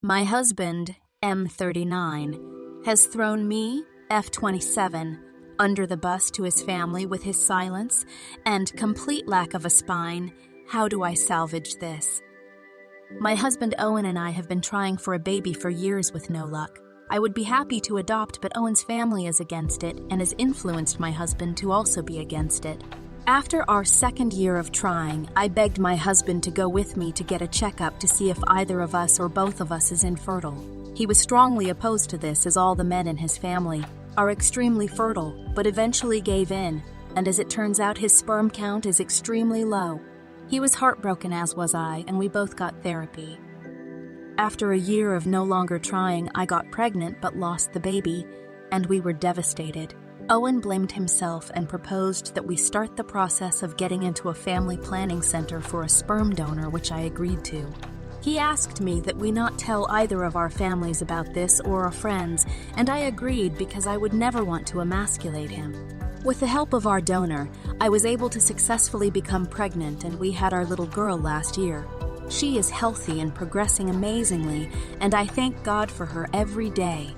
My husband, M39, has thrown me, F27, under the bus to his family with his silence and complete lack of a spine. How do I salvage this? My husband Owen and I have been trying for a baby for years with no luck. I would be happy to adopt, but Owen's family is against it and has influenced my husband to also be against it. After our second year of trying, I begged my husband to go with me to get a checkup to see if either of us or both of us is infertile. He was strongly opposed to this, as all the men in his family are extremely fertile, but eventually gave in, and as it turns out, his sperm count is extremely low. He was heartbroken, as was I, and we both got therapy. After a year of no longer trying, I got pregnant but lost the baby, and we were devastated. Owen blamed himself and proposed that we start the process of getting into a family planning center for a sperm donor, which I agreed to. He asked me that we not tell either of our families about this or our friends, and I agreed because I would never want to emasculate him. With the help of our donor, I was able to successfully become pregnant, and we had our little girl last year. She is healthy and progressing amazingly, and I thank God for her every day.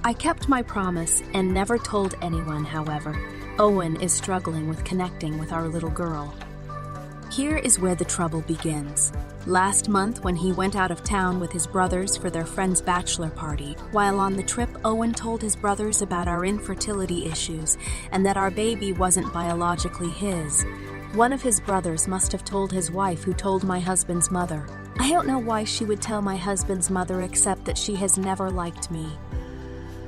I kept my promise and never told anyone, however. Owen is struggling with connecting with our little girl. Here is where the trouble begins. Last month, when he went out of town with his brothers for their friend's bachelor party, while on the trip, Owen told his brothers about our infertility issues and that our baby wasn't biologically his. One of his brothers must have told his wife, who told my husband's mother. I don't know why she would tell my husband's mother, except that she has never liked me.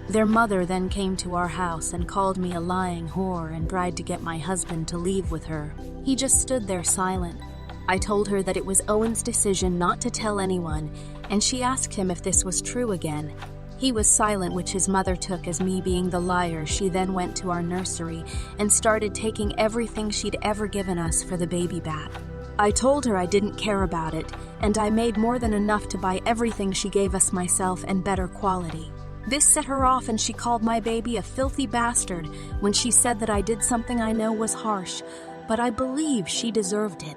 Their mother then came to our house and called me a lying whore and tried to get my husband to leave with her. He just stood there silent. I told her that it was Owen's decision not to tell anyone, and she asked him if this was true again. He was silent, which his mother took as me being the liar. She then went to our nursery and started taking everything she'd ever given us for the baby bat. I told her I didn't care about it, and I made more than enough to buy everything she gave us myself and better quality. This set her off, and she called my baby a filthy bastard when she said that I did something I know was harsh, but I believe she deserved it.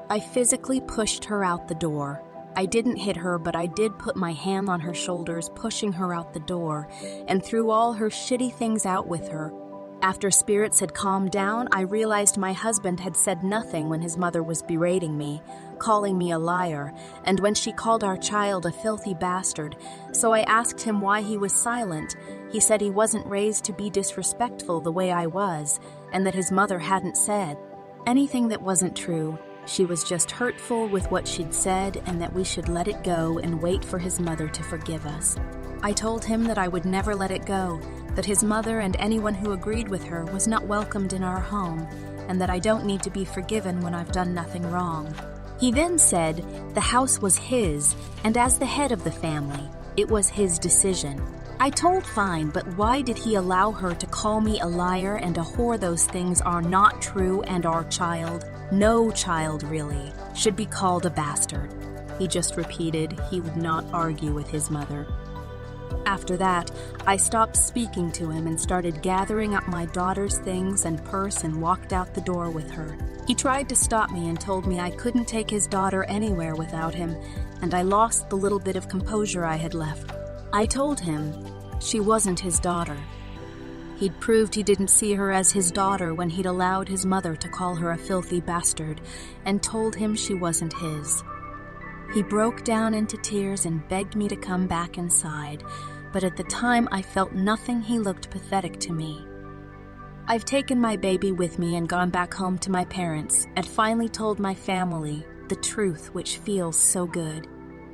I physically pushed her out the door. I didn't hit her, but I did put my hand on her shoulders, pushing her out the door, and threw all her shitty things out with her. After spirits had calmed down, I realized my husband had said nothing when his mother was berating me, calling me a liar, and when she called our child a filthy bastard. So I asked him why he was silent. He said he wasn't raised to be disrespectful the way I was, and that his mother hadn't said anything that wasn't true. She was just hurtful with what she'd said, and that we should let it go and wait for his mother to forgive us. I told him that I would never let it go, that his mother and anyone who agreed with her was not welcomed in our home, and that I don't need to be forgiven when I've done nothing wrong. He then said the house was his, and as the head of the family, it was his decision. I told fine, but why did he allow her to call me a liar and a whore? Those things are not true, and our child, no child really, should be called a bastard. He just repeated he would not argue with his mother. After that, I stopped speaking to him and started gathering up my daughter's things and purse and walked out the door with her. He tried to stop me and told me I couldn't take his daughter anywhere without him, and I lost the little bit of composure I had left. I told him she wasn't his daughter. He'd proved he didn't see her as his daughter when he'd allowed his mother to call her a filthy bastard, and told him she wasn't his. He broke down into tears and begged me to come back inside, but at the time I felt nothing. He looked pathetic to me. I've taken my baby with me and gone back home to my parents, and finally told my family the truth, which feels so good.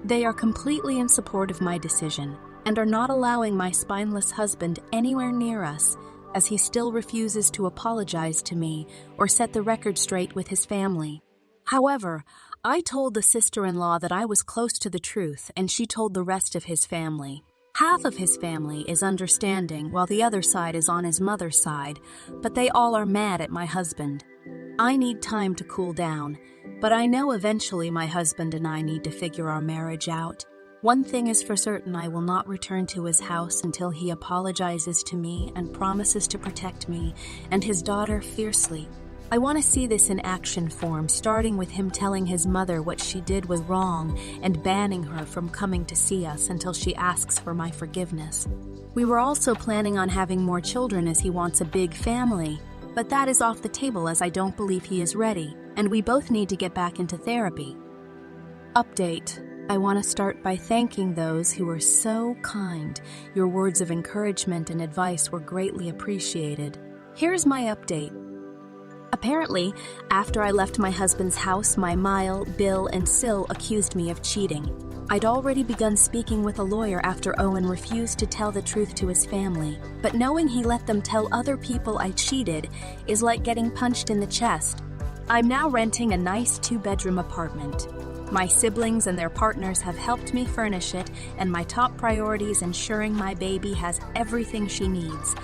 They are completely in support of my decision, and are not allowing my spineless husband anywhere near us, as he still refuses to apologize to me or set the record straight with his family. However, I told the sister-in-law that I was close to the truth, and she told the rest of his family. Half of his family is understanding, while the other side is on his mother's side, but they all are mad at my husband. I need time to cool down, but I know eventually my husband and I need to figure our marriage out. One thing is for certain: I will not return to his house until he apologizes to me and promises to protect me and his daughter fiercely. I want to see this in action form, starting with him telling his mother what she did was wrong and banning her from coming to see us until she asks for my forgiveness. We were also planning on having more children as he wants a big family, but that is off the table as I don't believe he is ready, and we both need to get back into therapy. Update. I want to start by thanking those who were so kind. Your words of encouragement and advice were greatly appreciated. Here's my update. Apparently, after I left my husband's house, my Mile, Bill, and Sil accused me of cheating. I'd already begun speaking with a lawyer after Owen refused to tell the truth to his family, but knowing he let them tell other people I cheated is like getting punched in the chest. I'm now renting a nice 2-bedroom apartment. My siblings and their partners have helped me furnish it, and my top priority is ensuring my baby has everything she needs.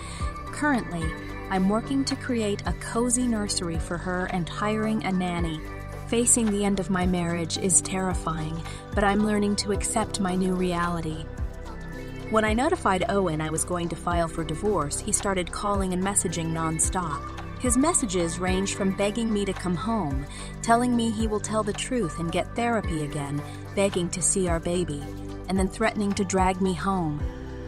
Currently, I'm working to create a cozy nursery for her and hiring a nanny. Facing the end of my marriage is terrifying, but I'm learning to accept my new reality. When I notified Owen I was going to file for divorce, he started calling and messaging nonstop. His messages ranged from begging me to come home, telling me he will tell the truth and get therapy again, begging to see our baby, and then threatening to drag me home.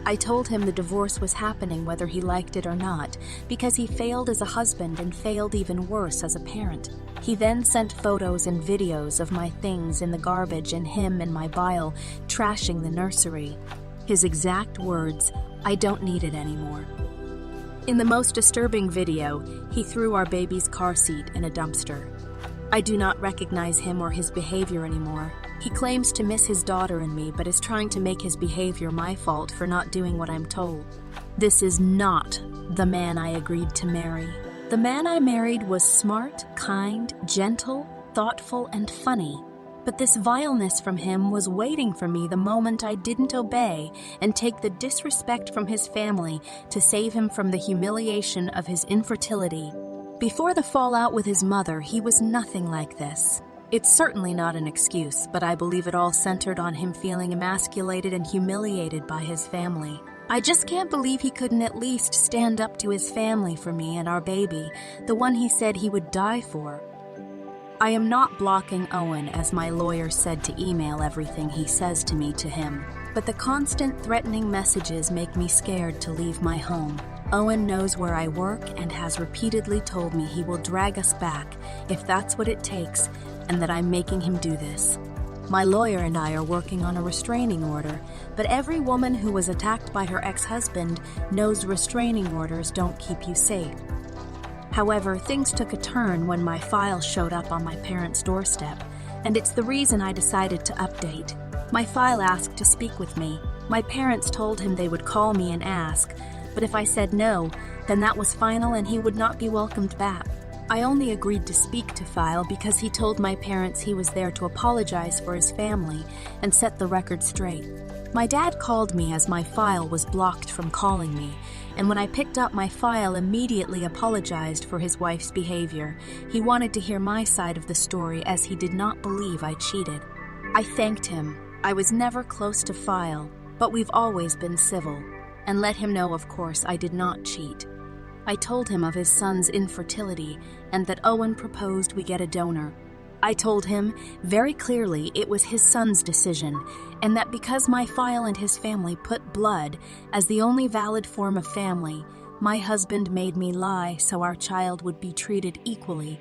I told him the divorce was happening whether he liked it or not, because he failed as a husband and failed even worse as a parent. He then sent photos and videos of my things in the garbage and him and my bile trashing the nursery. His exact words, "I don't need it anymore." In the most disturbing video, he threw our baby's car seat in a dumpster. I do not recognize him or his behavior anymore. He claims to miss his daughter and me, but is trying to make his behavior my fault for not doing what I'm told. This is not the man I agreed to marry. The man I married was smart, kind, gentle, thoughtful, and funny. But this vileness from him was waiting for me the moment I didn't obey and take the disrespect from his family to save him from the humiliation of his infertility. Before the fallout with his mother, he was nothing like this. It's certainly not an excuse, but I believe it all centered on him feeling emasculated and humiliated by his family. I just can't believe he couldn't at least stand up to his family for me and our baby, the one he said he would die for. I am not blocking Owen, as my lawyer said to email everything he says to me to him, but the constant threatening messages make me scared to leave my home. Owen knows where I work and has repeatedly told me he will drag us back if that's what it takes, and that I'm making him do this. My lawyer and I are working on a restraining order, but every woman who was attacked by her ex-husband knows restraining orders don't keep you safe. However, things took a turn when my file showed up on my parents' doorstep, and it's the reason I decided to update. My file asked to speak with me. My parents told him they would call me and ask, but if I said no, then that was final and he would not be welcomed back. I only agreed to speak to File because he told my parents he was there to apologize for his family and set the record straight. My dad called me as my file was blocked from calling me, and when I picked up, my file immediately apologized for his wife's behavior. He wanted to hear my side of the story as he did not believe I cheated. I thanked him. I was never close to File, but we've always been civil, and let him know, of course, I did not cheat. I told him of his son's infertility and that Owen proposed we get a donor. I told him very clearly it was his son's decision, and that because my file and his family put blood as the only valid form of family, my husband made me lie so our child would be treated equally.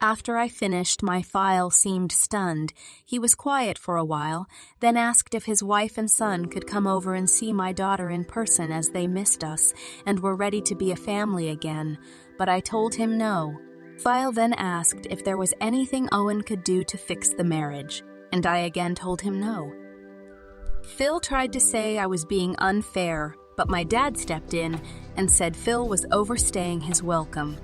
After I finished, my file seemed stunned. He was quiet for a while, then asked if his wife and son could come over and see my daughter in person as they missed us and were ready to be a family again, but I told him no. File then asked if there was anything Owen could do to fix the marriage, and I again told him no. Phil tried to say I was being unfair, but my dad stepped in and said Phil was overstaying his welcome.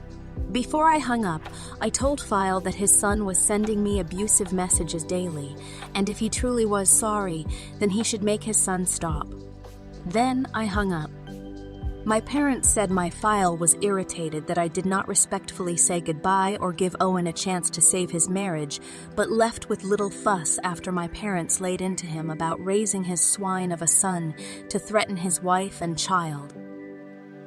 Before I hung up, I told File that his son was sending me abusive messages daily, and if he truly was sorry, then he should make his son stop. Then I hung up. My parents said my file was irritated that I did not respectfully say goodbye or give Owen a chance to save his marriage, but left with little fuss after my parents laid into him about raising his swine of a son to threaten his wife and child.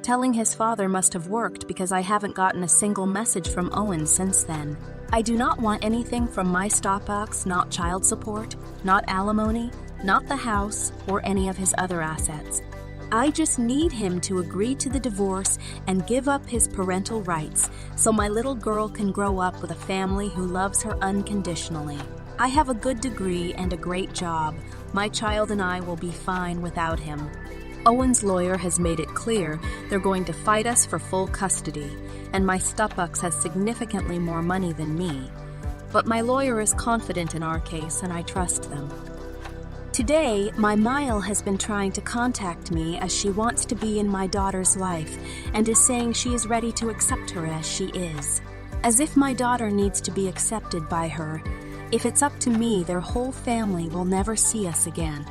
Telling his father must have worked because I haven't gotten a single message from Owen since then. I do not want anything from my stopbox, not child support, not alimony, not the house, or any of his other assets. I just need him to agree to the divorce and give up his parental rights so my little girl can grow up with a family who loves her unconditionally. I have a good degree and a great job. My child and I will be fine without him. Owen's lawyer has made it clear they're going to fight us for full custody, and my stopbox has significantly more money than me. But my lawyer is confident in our case, and I trust them. Today, my Mile has been trying to contact me as she wants to be in my daughter's life and is saying she is ready to accept her as she is. As if my daughter needs to be accepted by her. If it's up to me, their whole family will never see us again.